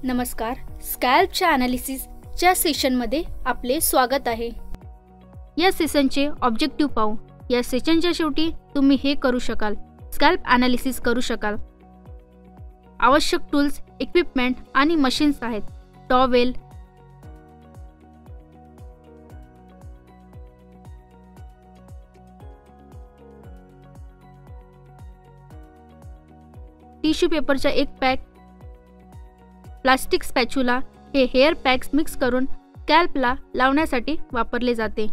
नमस्कार, स्कॅल्पच्या ॲनालिसिसच्या सेशनमध्ये आपले स्वागत आहे। या सेशनचे ऑब्जेक्टिव्ह पाहू। या सेशनच्या शेवटी तुम्ही हे करू शकाल, स्कॅल्प ॲनालिसिस करू शकाल। आवश्यक टूल्स, इक्विपमेंट आणि मशीन्स आहेत। टॉवेल, टिश्यू पेपरचा एक पॅक, प्लास्टिक स्पॅच्युला हे हेअर पॅक्स मिक्स करून स्कॅल्पला लावण्यासाठी वापरले जाते।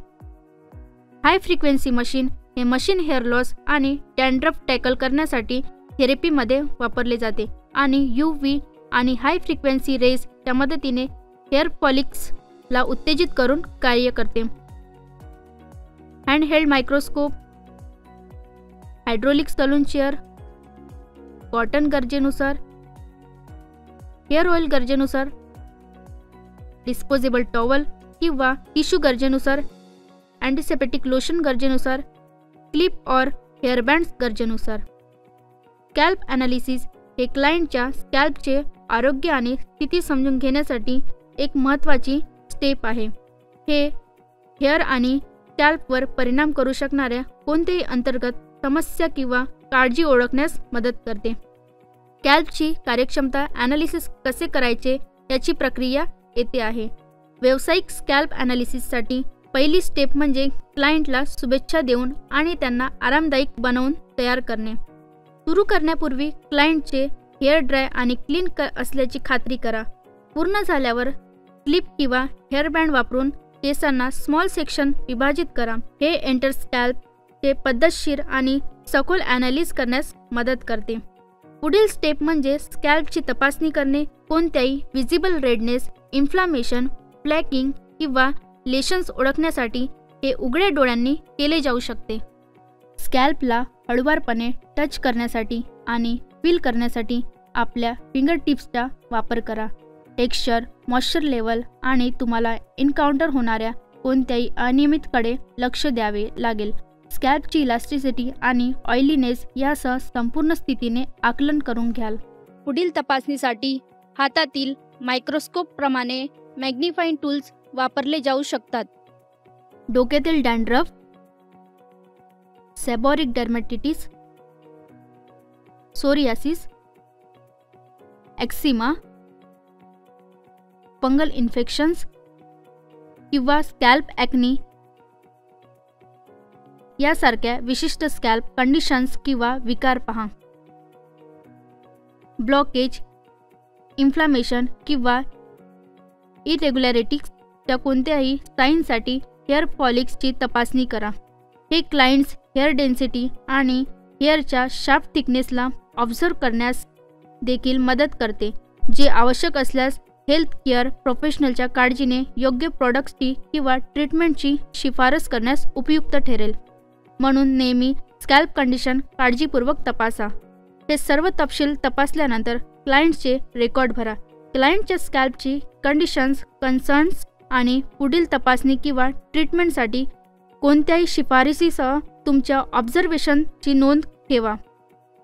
हाय फ्रिक्वेन्सी मशीन हे मशीन हेअर लॉस आणि डॅन्ड्रफ टॅकल करण्यासाठी थेरपीमध्ये वापरले जाते आणि UV आणि हाय फ्रिक्वेन्सी रेजच्या मदतीने हेअर फॉलिकल्सला उत्तेजित करून कार्य करते। Handheld microscope, hydraulic salon chair, cotton गरजेनुसार, हेअर ऑइल गरजेनुसार, डिस्पोजेबल टॉवल किंवा टिश्यू गरजेनुसार, अँटीसेप्टिक लोशन गरजेनुसार, क्लिप और हेअर बँड्स गरजेनुसार। स्कॅल्प ॲनालिसिस हे क्लायंटच्या स्कॅल्पचे आरोग्य आणि स्थिती समजून घेण्यासाठी एक महत्त्वाची स्टेप आहे। हे हेअर आणि स्कॅल्पवर परिणाम करू शकणाऱ्या कोणत्याही अंतर्गत समस्या किंवा काळजी ओळखण्यास मदत करते। स्कॅल्पची कार्यक्षमता ॲनालिसिस कसे करायचे याची प्रक्रिया येथे आहे। व्यावसायिक स्कॅल्प ॲनालिसिससाठी पहिली स्टेप म्हणजे क्लायंटला शुभेच्छा देऊन आणि त्यांना आरामदायक बनवून तयार करणे। सुरू करण्यापूर्वी क्लायंटचे हेअर ड्राय आणि क्लीन असल्याची खात्री करा। पूर्ण झाल्यावर क्लिप किंवा हेअर बँड वापरून केसांना स्मॉल सेक्शन विभाजित करा। हे एंटर स्कॅल्पचे पद्धतशीर आणि सखोल ॲनालिसिस करण्यास मदत करते। पुढील स्टेप म्हणजे स्कॅल्पची तपासणी करणे। कोणत्याही विजिबल रेडनेस, इन्फ्लामेशन, फ्लॅकिंग किंवा लेशन्स ओळखण्यासाठी हे उघड्या डोळ्यांनी केले जाऊ शकते। स्कॅल्पला हळूवारपणे टच करण्यासाठी आणि फील करण्यासाठी आपल्या फिंगर टिप्सचा वापर करा। टेक्स्चर, मॉइश्चर लेवल आणि तुम्हाला एन्काउंटर होणाऱ्या कोणत्याही अनियमितकडे लक्ष द्यावे लागेल। स्कॅल्पची इलास्टिसिटी आणि ऑइलीनेस यासह संपूर्ण स्थितीने आकलन करून घ्याल। पुढील तपासणीसाठी हातातील मायक्रोस्कोप प्रमाणे मॅग्निफाइंग टूल्स वापरले जाऊ शकतात। डोक्यातील डॅन्ड्रफ, सेबॉरिक डर्मेटिटिस, सोरियासिस, एक्सिमा, फंगल इन्फेक्शन्स किंवा स्कॅल्प ॲक्नी यासारख्या विशिष्ट स्कॅल्प कंडिशन्स किंवा विकार पहा। ब्लॉकेज, इन्फ्लामेशन किंवा इरेग्युलॅरिटीजच्या कोणत्याही साईनसाठी हेअर फॉलिकल्सची तपासणी करा। हे क्लायंट्स हेअर डेन्सिटी आणि हेअरच्या शाफ्ट थिकनेसला ऑब्झर्व्ह करण्यास देखील मदत करते, जे आवश्यक असल्यास हेल्थ केअर प्रोफेशनलच्या काळजीने योग्य प्रॉडक्ट्सची किंवा ट्रीटमेंटची शिफारस करण्यास उपयुक्त ठरेल। म्हणून नेहमी स्कॅल्प कंडिशन काळजीपूर्वक तपासा। हे सर्व तपशील तपासल्यानंतर क्लायंटचे रेकॉर्ड भरा। क्लायंटच्या स्कॅल्पची कंडिशन्स, कन्सर्न्स आणि पुढील तपासणी किंवा ट्रीटमेंटसाठी कोणत्याही शिफारसीसह तुमच्या ऑब्झर्वेशनची नोंद ठेवा।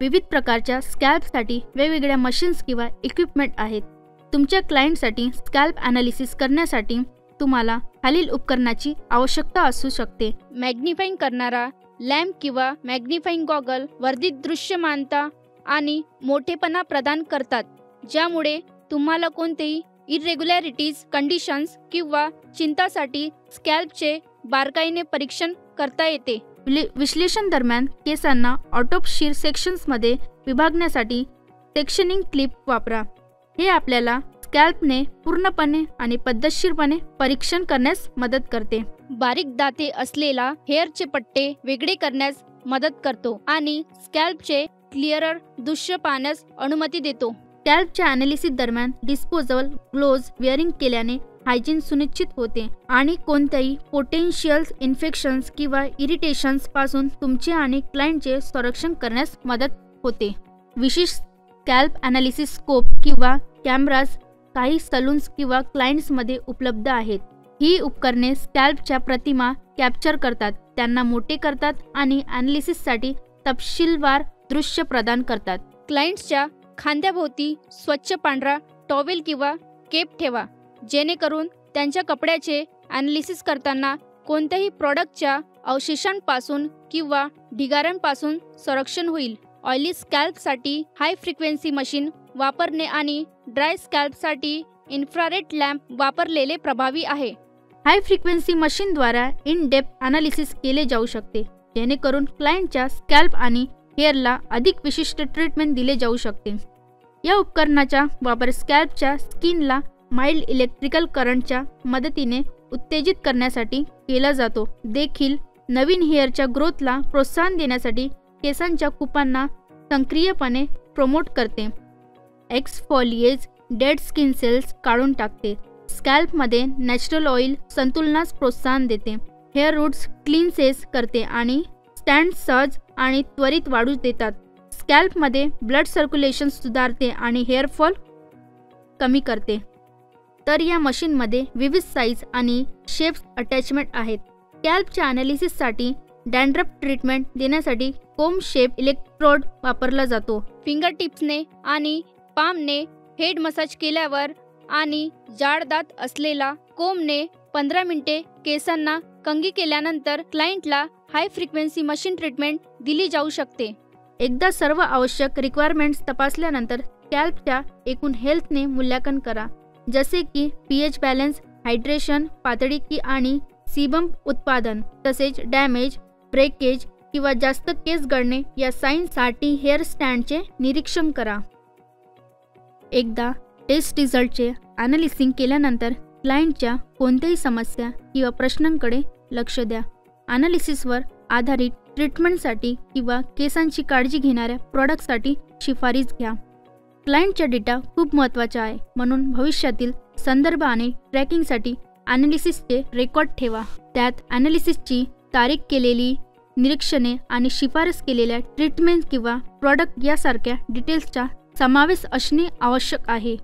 विविध प्रकारच्या स्कॅल्पसाठी वेगवेगळ्या मशीन्स किंवा इक्विपमेंट आहेत। तुमच्या क्लायंटसाठी स्कॅल्प ॲनालिसिस करण्यासाठी तुम्हाला खालील उपकरणाची आवश्यकता असू शकते। मॅग्निफाइंग करणारा लॅम्प किंवा मॅग्निफाइंग गॉगल वर्धित दृश्यमानता आणि मोठेपणा प्रदान करतात, ज्यामुळे तुम्हाला कोणतेही इरेग्युलॅरिटीज, कंडिशन्स किंवा चिंतासाठी स्कॅल्पचे बारकाईने परीक्षण करता येते। विश्लेषण दरम्यान केसांना ऑटोप्सी सेक्शन्समध्ये विभागण्यासाठी सेक्शनिंग क्लिप वापरा। हे आपल्याला स्कॅल्पने पूर्णपणे आणि पद्धतशीरपणे परीक्षण करण्यास मदत करते। बारीक दाते असलेला हेअरचे पट्टे वेगळे करण्यास मदत करतो आणि स्कॅल्पचे क्लिअरर दृश्य पाहण्यास अनुमती देतो। स्कॅल्पच्या ॲनालिसिस दरम्यान डिस्पोजेबल ग्लोव्ज वेअरिंग केल्याने हायजीन सुनिश्चित होते आणि कोणत्याही पोटेन्शियल इन्फेक्शन्स किंवा इरिटेशन्स पासून तुमचे आणि क्लायंटचे संरक्षण करण्यास मदत होते। विशिष्ट स्कॅल्प ॲनालिसिस स्कोप किंवा कॅमेराज काही सलून्स किंवा क्लायंट्समध्ये उपलब्ध आहेत। ही उपकरणे स्कॅल्पच्या प्रतिमा कॅप्चर करतात, त्यांना मोठे करतात आणि ॲनालिसिससाठी तपशीलवार दृश्य प्रदान करतात। क्लायंट्सच्या खांद्याभोवती स्वच्छ पांढरा टॉवेल किंवा केप ठेवा, जेणेकरून त्यांच्या कपड्याचे ॲनालिसिस करताना कोणत्याही प्रॉडक्टच्या अवशेषांपासून किंवा ढिगाऱ्यांपासून संरक्षण होईल. ऑइली स्कॅल्पसाठी हाय फ्रिक्वेन्सी मशीन वापरणे आणि ड्राय स्कॅल्पसाठी इन्फ्रारेड लॅम्प वापरलेले प्रभावी आहे. हाय फ्रिक्वेन्सी मशीनद्वारा इन डेप्थ ॲनालिसिस केले जाऊ शकते, जेणेकरून क्लायंटच्या स्कॅल्प आणि हेअरला अधिक विशिष्ट ट्रीटमेंट दिले जाऊ शकते. या उपकरणाचा वापर स्कॅल्पच्या स्किनला माइल्ड इलेक्ट्रिकल करंटच्या मदतीने उत्तेजित करण्यासाठी केला जातो. देखील नवीन हेअरच्या ग्रोथला प्रोत्साहन देण्यासाठी केसांच्या कुपांना सक्रियपणे प्रोमोट करते. एक्सफोलिएज डेड स्किन सेल्स काढून टाकते. स्कॅल्पमध्ये नॅचरल ऑइल संतुलनास प्रोत्साहन देते. हेअर रूट्स क्लीन्सेस करते आणि स्टँड सहज आणि त्वरित वाढू देतात. स्कॅल्पमध्ये ब्लड सर्क्युलेशन सुधारते आणि हेअरफॉल कमी करते. तर या मशीनमध्ये विविध साईज आणि शेप्स अटॅचमेंट आहेत. स्कॅल्पच्या ॲनालिसिससाठी डॅन्ड्रफ ट्रीटमेंट देण्यासाठी कोम शेप इलेक्ट्रोड वापरला जातो. फिंगर टिप्सने आणि पामने हेड मसाज केल्यावर आणि जाड दात असलेला कोमने 15 मिनिटे केसांना कंघी केल्यानंतर क्लायंटला हाय फ्रिक्वेन्सी मशीन ट्रीटमेंट दिली जाऊ शकते. एकदा सर्व आवश्यक रिक्वायरमेंट्स तपासल्यानंतर स्कॅल्पच्या एकूण हेल्थने मूल्यांकन करा, जसे की पीएच बॅलन्स, हायड्रेशन, पातळी की आणि सीबम उत्पादन, तसेच डॅमेज, ब्रेकेज किंवा जास्त केस गळणे या साईनसाठी हेअर स्टँडचे निरीक्षण करा. एकदा टेस्ट रिझल्टचे ॲनालिसिस केल्यानंतर क्लायंटच्या कोणत्याही समस्या किंवा प्रश्नांकडे लक्ष द्या. ॲनालिसिसवर आधारित ट्रीटमेंटसाठी किंवा केसांची काळजी घेणाऱ्या प्रॉडक्टसाठी शिफारस घ्या. क्लायंटचा डेटा खूप महत्त्वाचा आहे, म्हणून भविष्यातील संदर्भ आणि ट्रॅकिंगसाठी ॲनालिसिसचे रेकॉर्ड ठेवा. त्यात ॲनालिसिसची तारीख, केलेली निरीक्षणे आणि शिफारस केलेल्या ट्रीटमेंट किंवा प्रॉडक्ट यासारख्या डिटेल्सचा समावेश असणे आवश्यक आहे.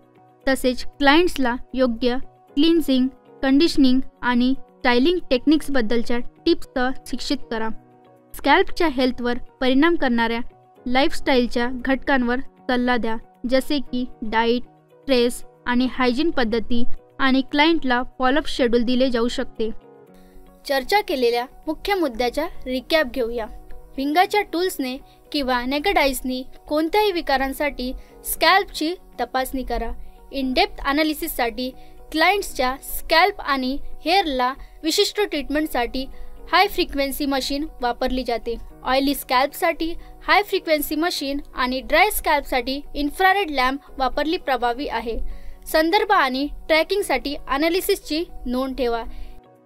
तसेच क्लायंट्सला योग्य क्लिन्झिंग, कंडिशनिंग आणि स्टायलिंग टेक्निक्सबद्दलच्या टिप्ससह शिक्षित करा. स्कॅल्पच्या हेल्थवर परिणाम करणाऱ्या लाईफस्टाईलच्या घटकांवर सल्ला द्या, जसे की डाईट, स्ट्रेस आणि हायजीन पद्धती, आणि क्लायंटला फॉलोअप शेड्यूल दिले जाऊ शकते. चर्चा केलेल्या मुख्य मुद्द्याचा रिकॅप घेऊया. फिंगरच्या टूल्सने किंवा नेकेड आईजनी कोणत्याही विकारांसाठी स्कॅल्पची तपासणी करा. इन डेप्थ ॲनालिसिससाठी क्लायंट्सच्या स्कॅल्प आणि हेअरला विशिष्ट ट्रीटमेंटसाठी हाय फ्रिक्वेन्सी मशीन वापरली जाते. ऑइली स्कॅल्पसाठी हाय फ्रिक्वेन्सी मशीन आणि ड्राय स्कॅल्पसाठी इन्फ्रारेड लॅम्प वापरली प्रभावी आहे. संदर्भ आणि ट्रॅकिंगसाठी ॲनालिसिसची नोंद ठेवा.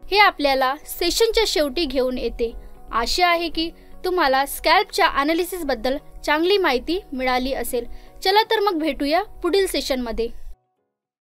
हे आपल्याला सेशनच्या शेवटी घेऊन येते. आशा आहे की तुम्हाला स्कॅल्पच्या ॲनालिसिसबद्दल चांगली माहिती मिळाली असेल. चला तर मग भेटूया पुढील सेशनमध्ये.